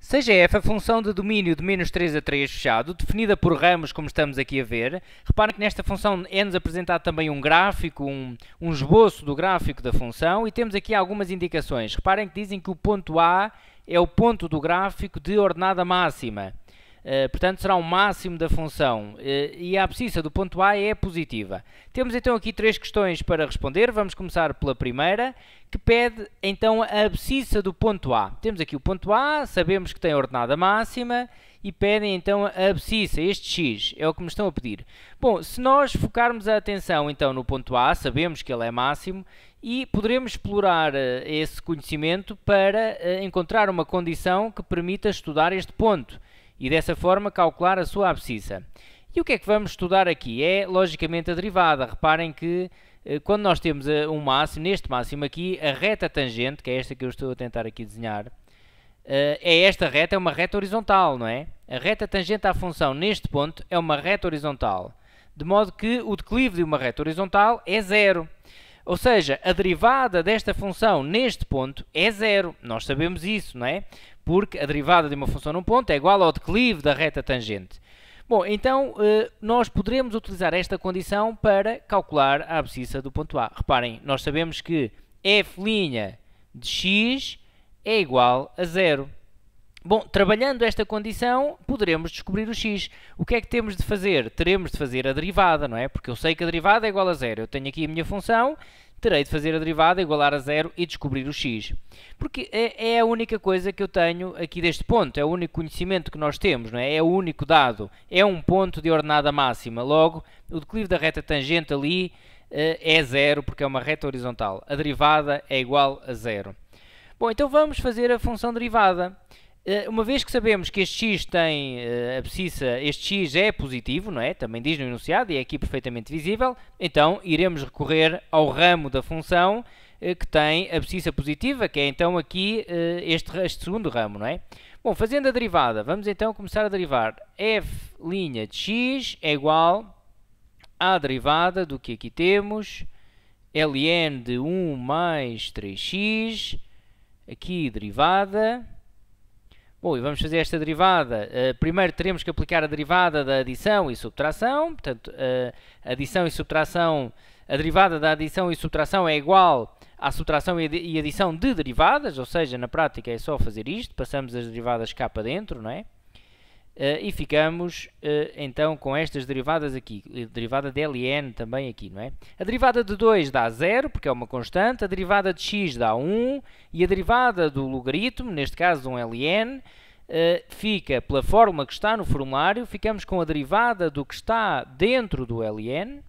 Seja f a função de domínio de menos 3 a 3 fechado, definida por ramos, como estamos aqui a ver. Reparem que nesta função é-nos apresentado também um gráfico, um esboço do gráfico da função, e temos aqui algumas indicações. Reparem que dizem que o ponto A é o ponto do gráfico de ordenada máxima. Portanto, será o máximo da função e a abscissa do ponto A é positiva. Temos então aqui três questões para responder. Vamos começar pela primeira, que pede então a abscissa do ponto A. Temos aqui o ponto A, sabemos que tem ordenada máxima e pedem então a abscissa, este x, é o que me estão a pedir. Bom, se nós focarmos a atenção então no ponto A, sabemos que ele é máximo e poderemos explorar esse conhecimento para encontrar uma condição que permita estudar este ponto e dessa forma calcular a sua abscissa. E o que é que vamos estudar aqui? É logicamente a derivada. Reparem que quando nós temos um máximo, neste máximo aqui, a reta tangente, que é esta que eu estou a tentar aqui desenhar, esta reta é uma reta horizontal, não é? A reta tangente à função neste ponto é uma reta horizontal, de modo que o declive de uma reta horizontal é zero. Ou seja, a derivada desta função neste ponto é zero. Nós sabemos isso, não é? Porque a derivada de uma função num ponto é igual ao declive da reta tangente. Bom, então nós poderemos utilizar esta condição para calcular a abscissa do ponto A. Reparem, nós sabemos que f' de x é igual a zero. Bom, trabalhando esta condição, poderemos descobrir o x. O que é que temos de fazer? Teremos de fazer a derivada, não é? Porque eu sei que a derivada é igual a zero. Eu tenho aqui a minha função, terei de fazer a derivada igualar a zero e descobrir o x. Porque é a única coisa que eu tenho aqui deste ponto, é o único conhecimento que nós temos, não é? É o único dado, é um ponto de ordenada máxima. Logo, o declive da reta tangente ali é zero, porque é uma reta horizontal. A derivada é igual a zero. Bom, então vamos fazer a função derivada. Uma vez que sabemos que este x tem abscissa, este x é positivo, não é? Também diz no enunciado e é aqui perfeitamente visível, então iremos recorrer ao ramo da função que tem abscissa positiva, que é então aqui este segundo ramo, não é? Bom, fazendo a derivada, vamos então começar a derivar f' de x é igual à derivada do que aqui temos, ln de 1 mais 3x, aqui derivada. Bom, e vamos fazer esta derivada. Primeiro teremos que aplicar a derivada da adição e subtração. Portanto, adição e subtração, a derivada da adição e subtração é igual à subtração e adição de derivadas, ou seja, na prática é só fazer isto, passamos as derivadas cá para dentro, não é? E ficamos então com estas derivadas aqui, a derivada de ln também aqui, não é? A derivada de 2 dá 0, porque é uma constante, a derivada de x dá 1, e a derivada do logaritmo, neste caso um ln, fica pela fórmula que está no formulário, ficamos com a derivada do que está dentro do ln,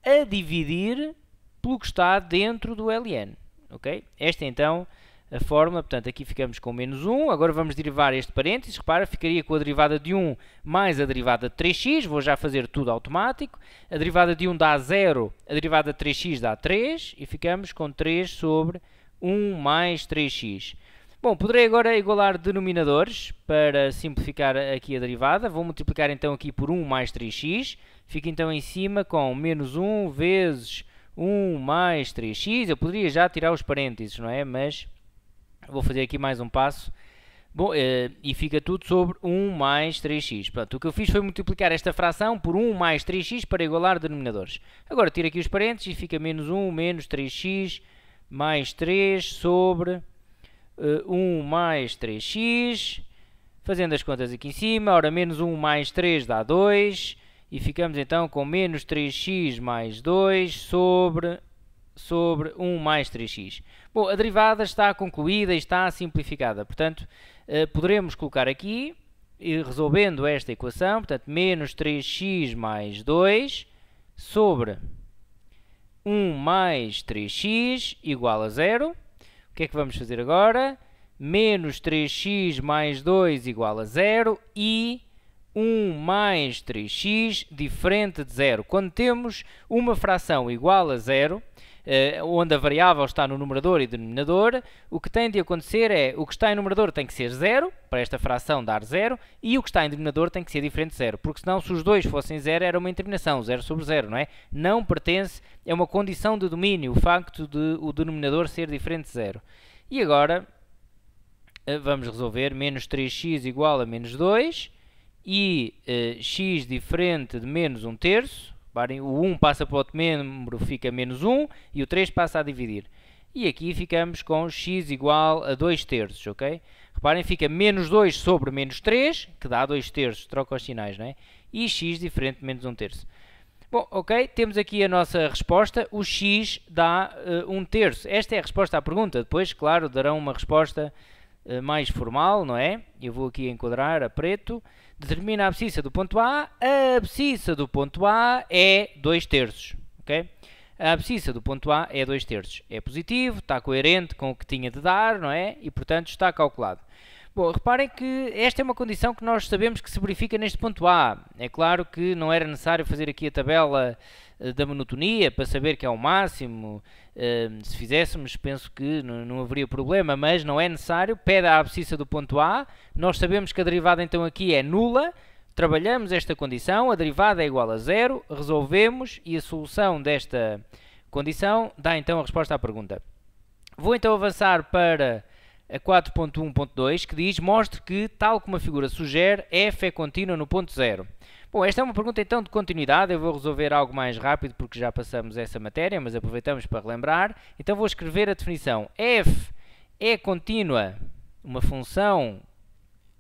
a dividir pelo que está dentro do ln, ok? Esta é então a fórmula, portanto, aqui ficamos com menos 1. Agora vamos derivar este parênteses. Repara, ficaria com a derivada de 1 mais a derivada de 3x. Vou já fazer tudo automático. A derivada de 1 dá 0, a derivada de 3x dá 3. E ficamos com 3 sobre 1 mais 3x. Bom, poderei agora igualar denominadores para simplificar aqui a derivada. Vou multiplicar então aqui por 1 mais 3x. Fica então em cima com menos 1 vezes 1 mais 3x. Eu poderia já tirar os parênteses, não é? Mas vou fazer aqui mais um passo. Bom, e fica tudo sobre 1 mais 3x. Pronto, o que eu fiz foi multiplicar esta fração por 1 mais 3x para igualar denominadores. Agora tiro aqui os parênteses e fica menos 1 menos 3x mais 3 sobre 1 mais 3x. Fazendo as contas aqui em cima, ora, menos 1 mais 3 dá 2. E ficamos então com menos 3x mais 2 sobre 1 mais 3x. Bom, a derivada está concluída e está simplificada. Portanto, poderemos colocar aqui, resolvendo esta equação, portanto, menos 3x mais 2 sobre 1 mais 3x igual a 0. O que é que vamos fazer agora? Menos 3x mais 2 igual a 0 e 1 mais 3x diferente de 0. Quando temos uma fração igual a 0, onde a variável está no numerador e denominador, o que tem de acontecer é, o que está em numerador tem que ser 0, para esta fração dar 0, e o que está em denominador tem que ser diferente de 0, porque senão se os dois fossem 0 era uma interminação, 0 sobre 0, não é? Não pertence, é uma condição de domínio, o facto de o denominador ser diferente de 0. E agora vamos resolver menos 3x igual a menos 2 e x diferente de menos 1/3. Reparem, o 1 passa para o outro membro, fica menos 1 e o 3 passa a dividir. E aqui ficamos com x igual a 2/3, ok? Reparem, fica menos 2 sobre menos 3, que dá 2/3, troca os sinais, não é? E x diferente de menos 1/3. Bom, ok, temos aqui a nossa resposta, o x dá 1/3. Esta é a resposta à pergunta, depois, claro, darão uma resposta mais formal, não é? Eu vou aqui enquadrar a preto. Determina a abscissa do ponto A abscissa do ponto A é 2/3, ok? A abscissa do ponto A é 2/3. É positivo, está coerente com o que tinha de dar, não é? E, portanto, está calculado. Bom, reparem que esta é uma condição que nós sabemos que se verifica neste ponto A. É claro que não era necessário fazer aqui a tabela da monotonia para saber que é o máximo. Se fizéssemos, penso que não haveria problema, mas não é necessário. Pede a abscissa do ponto A. Nós sabemos que a derivada então aqui é nula. Trabalhamos esta condição, a derivada é igual a 0, resolvemos e a solução desta condição dá então a resposta à pergunta. Vou então avançar para a 4.1.2, que diz: mostre que, tal como a figura sugere, f é contínua no ponto 0. Bom, esta é uma pergunta então de continuidade, eu vou resolver algo mais rápido porque já passamos essa matéria, mas aproveitamos para relembrar. Então vou escrever a definição. F é contínua, uma função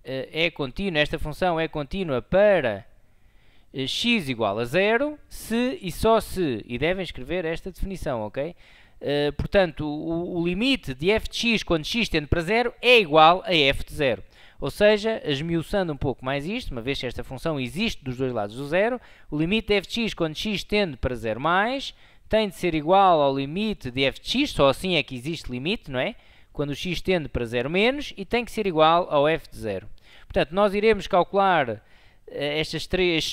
é contínua, esta função é contínua para x igual a 0, se e só se, e devem escrever esta definição, ok? Portanto, o limite de f de x quando x tende para 0 é igual a f de 0. Ou seja, esmiuçando um pouco mais isto, uma vez que esta função existe dos dois lados do 0, o limite de f de x quando x tende para 0 mais tem de ser igual ao limite de f de x, só assim é que existe limite, não é? Quando o x tende para 0 menos, e tem que ser igual ao f de 0. Portanto, nós iremos calcular estes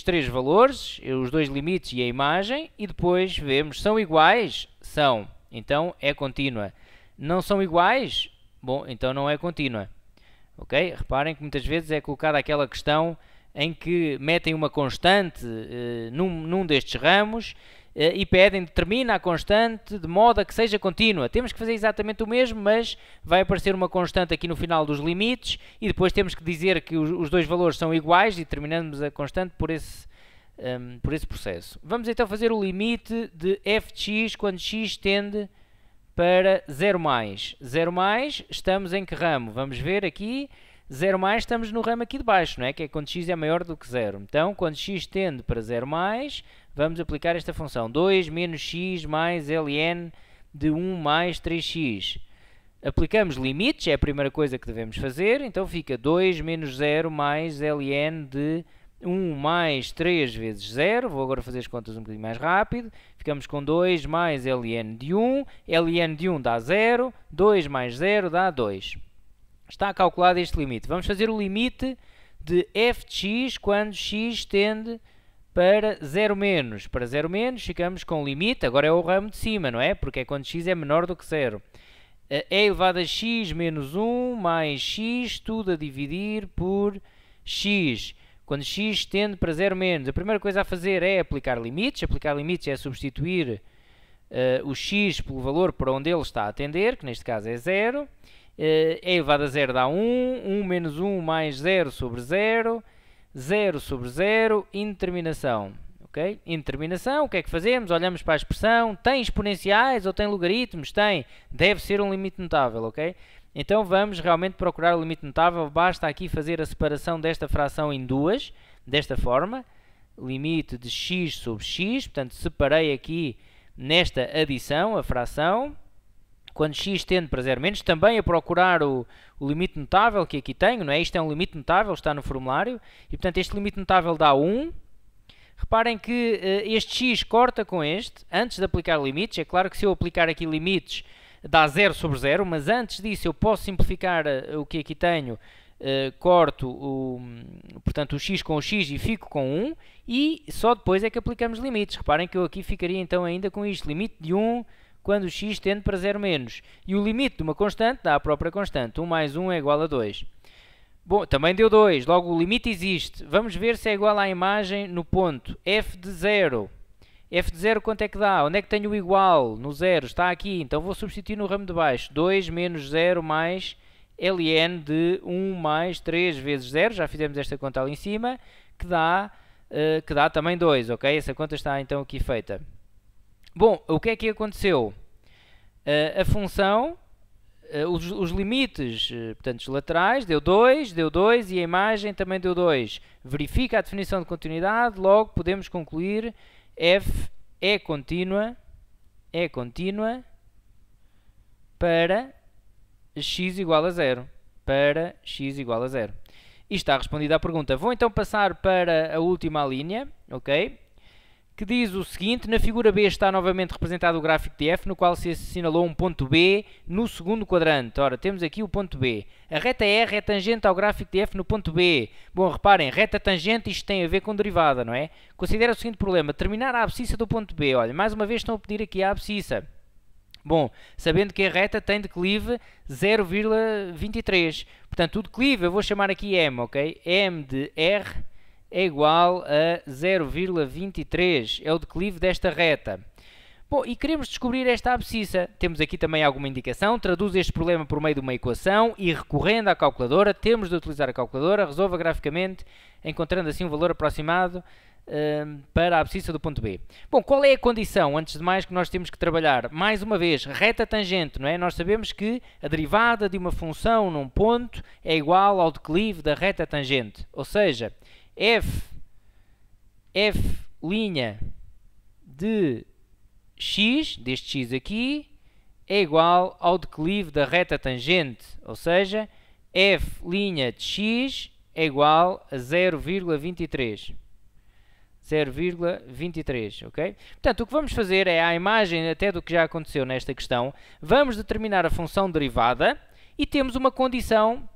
três valores, os dois limites e a imagem, e depois vemos, são iguais? São. Então é contínua. Não são iguais? Bom, então não é contínua. Ok? Reparem que muitas vezes é colocada aquela questão em que metem uma constante num destes ramos e pedem, determina a constante de modo a que seja contínua. Temos que fazer exatamente o mesmo, mas vai aparecer uma constante aqui no final dos limites e depois temos que dizer que os dois valores são iguais e terminamos a constante por esse processo. Vamos então fazer o limite de f de x quando x tende para 0 mais. 0 mais, estamos em que ramo? Vamos ver aqui, 0 mais estamos no ramo aqui de baixo, não é? Que é quando x é maior do que 0. Então, quando x tende para 0 mais, vamos aplicar esta função. 2 menos x mais ln de 1 mais 3x. Aplicamos limites, é a primeira coisa que devemos fazer. Então fica 2 menos 0 mais ln de 1 mais 3 vezes 0. Vou agora fazer as contas um bocadinho mais rápido. Ficamos com 2 mais ln de 1. ln de 1 dá 0. 2 mais 0 dá 2. Está calculado este limite. Vamos fazer o limite de f de x quando x tende para 0 menos. Para 0 menos ficamos com o limite, agora é o ramo de cima, não é? Porque é quando x é menor do que 0. É elevado a x menos 1 mais x, tudo a dividir por x. Quando x tende para 0 menos, a primeira coisa a fazer é aplicar limites. Aplicar limites é substituir o x pelo valor para onde ele está a tender, que neste caso é 0. É elevado a 0 dá 1, 1 menos 1 mais 0 sobre 0, 0 sobre 0, indeterminação. Okay? Indeterminação, o que é que fazemos? Olhamos para a expressão, tem exponenciais ou tem logaritmos? Tem, deve ser um limite notável, ok? Então vamos realmente procurar o limite notável, basta aqui fazer a separação desta fração em duas, desta forma, limite de x sobre x, portanto separei aqui nesta adição a fração. Quando x tende para 0 menos, também a procurar o limite notável que aqui tenho, não é? Isto é um limite notável, está no formulário, e portanto este limite notável dá 1. Reparem que este x corta com este, antes de aplicar limites. É claro que se eu aplicar aqui limites dá 0 sobre 0, mas antes disso eu posso simplificar o que aqui tenho, corto portanto, o x com o x e fico com 1, e só depois é que aplicamos limites. Reparem que eu aqui ficaria então ainda com isto, limite de 1 quando o x tende para 0 menos. E o limite de uma constante dá a própria constante. 1 mais 1 é igual a 2. Bom, também deu 2. Logo, o limite existe. Vamos ver se é igual à imagem no ponto f de 0. F de 0 quanto é que dá? Onde é que tenho o igual? No 0. Está aqui. Então vou substituir no ramo de baixo. 2 menos 0 mais ln de 1 mais 3 vezes 0, já fizemos esta conta ali em cima, que dá também 2, ok? Essa conta está então aqui feita. Bom, o que é que aconteceu? A função, os limites, portanto, os laterais, deu 2 e a imagem também deu 2. Verifica a definição de continuidade, logo podemos concluir f é contínua para x igual a 0. Para x igual a 0. Isto está respondida à pergunta. Vou então passar para a última linha, ok? Que diz o seguinte: na figura B está novamente representado o gráfico de f, no qual se assinalou um ponto B no segundo quadrante. Ora, temos aqui o ponto B. A reta R é tangente ao gráfico de f no ponto B. Bom, reparem, reta tangente, isto tem a ver com derivada, não é? Considera o seguinte problema: terminar a abscissa do ponto B. Olha, mais uma vez estão a pedir aqui a abscissa. Bom, sabendo que a reta tem declive 0,23. Portanto, o declive eu vou chamar aqui m, ok? m de R é igual a 0,23. É o declive desta reta. Bom, e queremos descobrir esta abscissa. Temos aqui também alguma indicação. Traduz este problema por meio de uma equação e, recorrendo à calculadora, temos de utilizar a calculadora. Resolva graficamente, encontrando assim um valor aproximado para a abscissa do ponto B. Bom, qual é a condição, antes de mais, que nós temos que trabalhar? Mais uma vez, reta tangente, não é? Nós sabemos que a derivada de uma função num ponto é igual ao declive da reta tangente. Ou seja, f' de x, deste x aqui, é igual ao declive da reta tangente. Ou seja, f' de x é igual a 0,23. 0,23, ok? Portanto, o que vamos fazer é, à imagem até do que já aconteceu nesta questão, vamos determinar a função derivada e temos uma condição,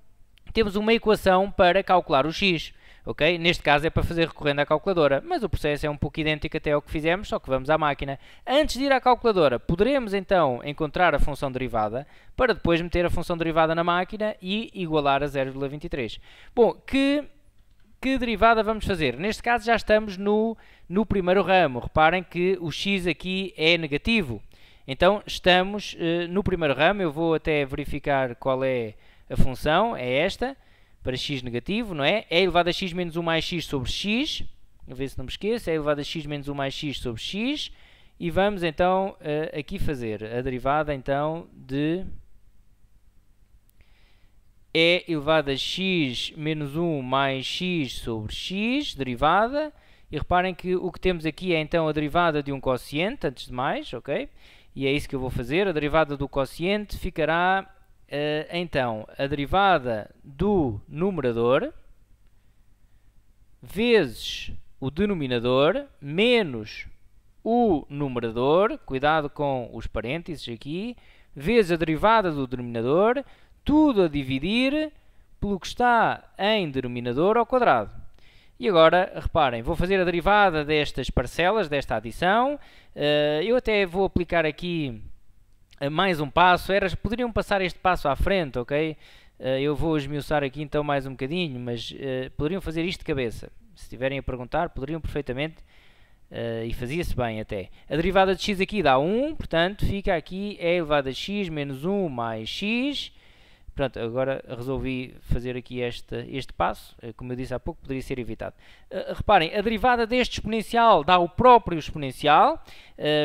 temos uma equação para calcular o x, ok? Neste caso é para fazer recorrendo à calculadora, mas o processo é um pouco idêntico até ao que fizemos, só que vamos à máquina. Antes de ir à calculadora, poderemos então encontrar a função derivada para depois meter a função derivada na máquina e igualar a 0,23. Bom, que derivada vamos fazer? Neste caso já estamos no primeiro ramo. Reparem que o x aqui é negativo. Então estamos no primeiro ramo. Eu vou até verificar qual é a função. É esta, para x negativo, não é? É elevado a x menos 1 mais x sobre x. A ver se não me esqueço. É elevado a x menos 1 mais x sobre x. E vamos então aqui fazer a derivada então de é elevado a x menos 1 mais x sobre x, derivada. E reparem que o que temos aqui é então a derivada de um quociente, antes de mais, ok? E é isso que eu vou fazer. A derivada do quociente ficará, então, a derivada do numerador vezes o denominador menos o numerador, cuidado com os parênteses aqui, vezes a derivada do denominador, tudo a dividir pelo que está em denominador ao quadrado. E agora, reparem, vou fazer a derivada destas parcelas, desta adição. Eu até vou aplicar aqui mais um passo. Poderiam passar este passo à frente, ok? Eu vou esmiuçar aqui então mais um bocadinho, mas poderiam fazer isto de cabeça. Se estiverem a perguntar, poderiam perfeitamente, e fazia-se bem até. A derivada de x aqui dá 1, portanto, fica aqui é elevado a x menos 1 mais x. Pronto, agora resolvi fazer aqui este passo, como eu disse há pouco, poderia ser evitado. Reparem, a derivada deste exponencial dá o próprio exponencial,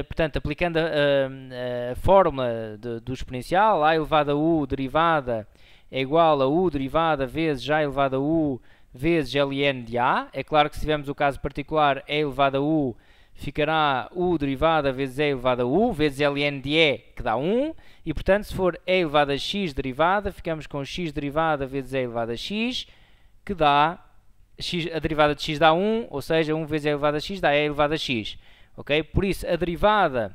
portanto, aplicando a fórmula do exponencial, a elevado a u derivada é igual a u derivada vezes a elevado a u vezes ln de a. É claro que se tivermos o caso particular, e elevado a u ficará u derivada vezes e elevado a u, vezes ln de e, que dá 1. E, portanto, se for e elevado a x derivada, ficamos com x derivada vezes e elevado a x, que dá, a derivada de x dá 1, ou seja, 1 vezes e elevado a x dá e elevado a x. Ok? Por isso, a derivada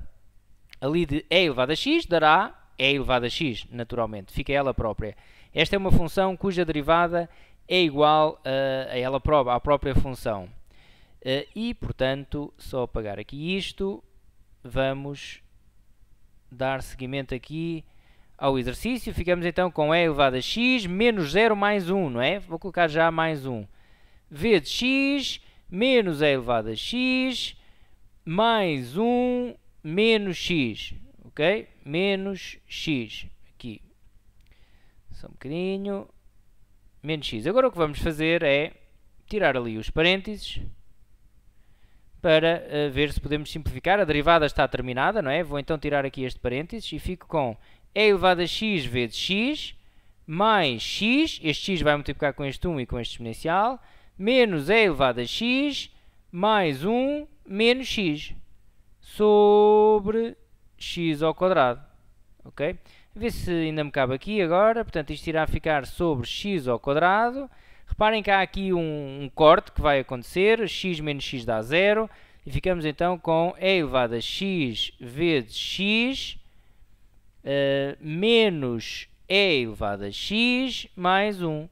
ali de e elevado a x dará e elevado a x, naturalmente. Fica ela própria. Esta é uma função cuja derivada é igual a ela própria, à própria função. E, portanto, só apagar aqui isto, vamos dar seguimento aqui ao exercício. Ficamos então com e elevado a x menos 0 mais 1, não é? Vou colocar já mais 1. Vezes x menos e elevado a x mais 1 menos x, ok? Menos x, aqui. Só um bocadinho. Menos x. Agora o que vamos fazer é tirar ali os parênteses para ver se podemos simplificar. A derivada está terminada, não é? Vou então tirar aqui este parênteses e fico com e elevado a x vezes x mais x, este x vai multiplicar com este 1 e com este exponencial, menos e elevado a x mais 1 menos x sobre x ao quadrado. Ok? Vê se ainda me cabe aqui agora. Portanto, isto irá ficar sobre x ao quadrado. Reparem que há aqui um corte que vai acontecer. X menos x dá 0. E ficamos então com e elevado a x vezes x menos e elevado a x mais 1.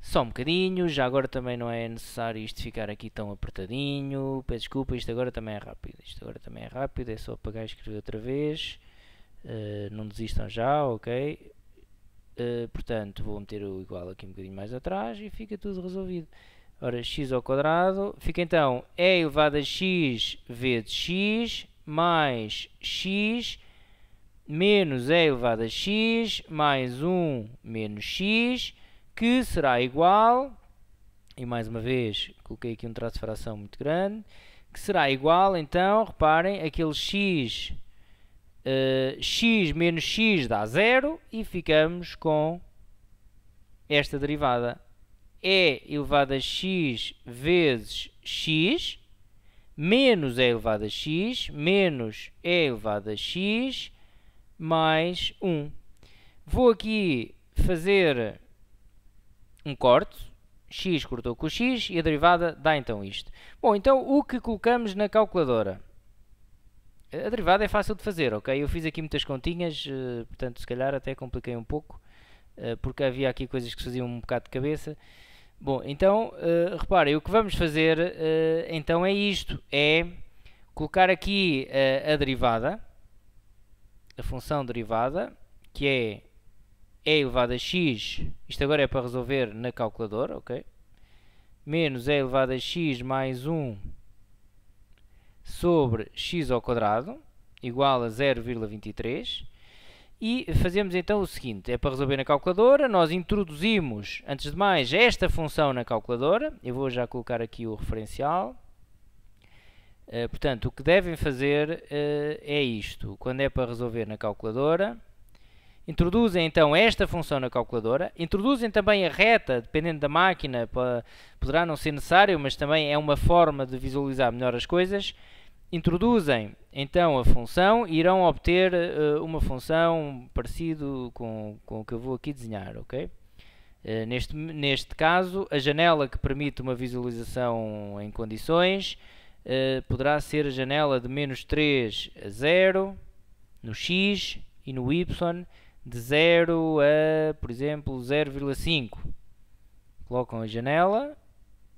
Só um bocadinho. Já agora também não é necessário isto ficar aqui tão apertadinho. Peço desculpa, isto agora também é rápido. Isto agora também é rápido. É só apagar e escrever outra vez. Não desistam já, ok? Portanto, vou meter o igual aqui um bocadinho mais atrás e fica tudo resolvido. Ora, x ao quadrado, fica então e elevado a x vezes x mais x menos e elevado a x mais 1 menos x, que será igual, e mais uma vez coloquei aqui um traço de fração muito grande, que será igual, então, reparem, aquele x, x menos x dá 0 e ficamos com esta derivada. E elevado a x vezes x menos e elevado a x menos e elevado a x mais 1. Vou aqui fazer um corte. X cortou com o x e a derivada dá então isto. Bom, então o que colocamos na calculadora? A derivada é fácil de fazer, ok? Eu fiz aqui muitas continhas, portanto se calhar até compliquei um pouco, porque havia aqui coisas que se faziam um bocado de cabeça. Bom, então, reparem, o que vamos fazer então é isto, é colocar aqui a derivada, a função derivada, que é e elevado a x, isto agora é para resolver na calculadora, ok? Menos e elevado a x mais 1 sobre x ao quadrado, igual a 0,23. E fazemos então o seguinte, é para resolver na calculadora, nós introduzimos, antes de mais, esta função na calculadora. Eu vou já colocar aqui o referencial. Portanto, o que devem fazer é isto. Quando é para resolver na calculadora, introduzem então esta função na calculadora, introduzem também a reta, dependendo da máquina, poderá não ser necessário, mas também é uma forma de visualizar melhor as coisas. Introduzem então a função e irão obter uma função parecido com o que eu vou aqui desenhar, ok? Neste caso, a janela que permite uma visualização em condições poderá ser a janela de menos 3 a 0 no x e no y de 0 a, por exemplo, 0,5. Colocam a janela,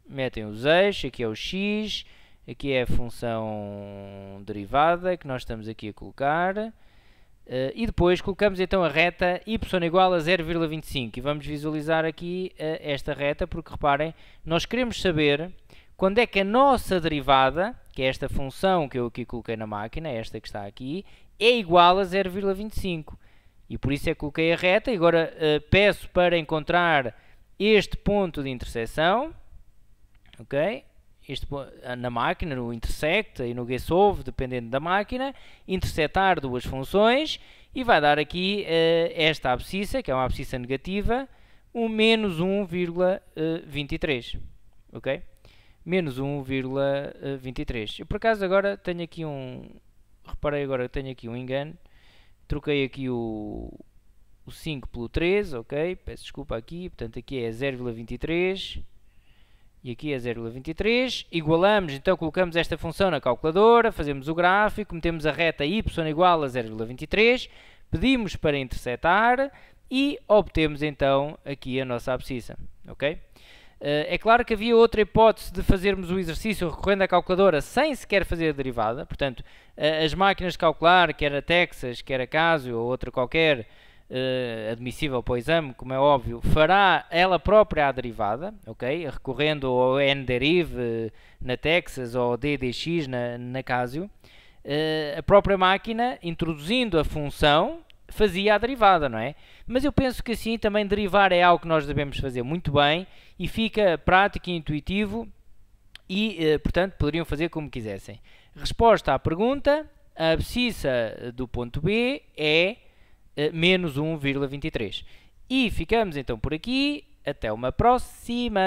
metem os eixos, aqui é o x, aqui é a função derivada que nós estamos aqui a colocar. E depois colocamos então a reta y igual a 0,25 e vamos visualizar aqui esta reta, porque reparem, nós queremos saber quando é que a nossa derivada, que é esta função que eu aqui coloquei na máquina, esta que está aqui, é igual a 0,25. E por isso é que coloquei a reta. E agora peço para encontrar este ponto de interseção, ok? Na máquina, no intersect e no getSolve, dependendo da máquina, intersetar duas funções e vai dar aqui esta abscissa, que é uma abscissa negativa, menos 1,23, ok? Menos 1,23. Eu por acaso agora tenho aqui reparei agora que tenho aqui um engano, troquei aqui o 5 pelo 3, ok? Peço desculpa aqui, portanto aqui é 0,23. E aqui é 0,23, igualamos, então colocamos esta função na calculadora, fazemos o gráfico, metemos a reta y igual a 0,23, pedimos para intersetar e obtemos então aqui a nossa abscissa, ok? É claro que havia outra hipótese de fazermos o exercício recorrendo à calculadora sem sequer fazer a derivada, portanto, as máquinas de calcular, quer a Texas, quer a Casio ou outra qualquer, admissível para o exame, como é óbvio, fará ela própria a derivada, ok? Recorrendo ao nderiv na Texas ou ao ddx na Casio. A própria máquina, introduzindo a função, fazia a derivada, não é? Mas eu penso que assim também derivar é algo que nós devemos fazer muito bem e fica prático e intuitivo e, portanto, poderiam fazer como quisessem. Resposta à pergunta, a abscissa do ponto B é menos 1,23. E ficamos então por aqui, até uma próxima!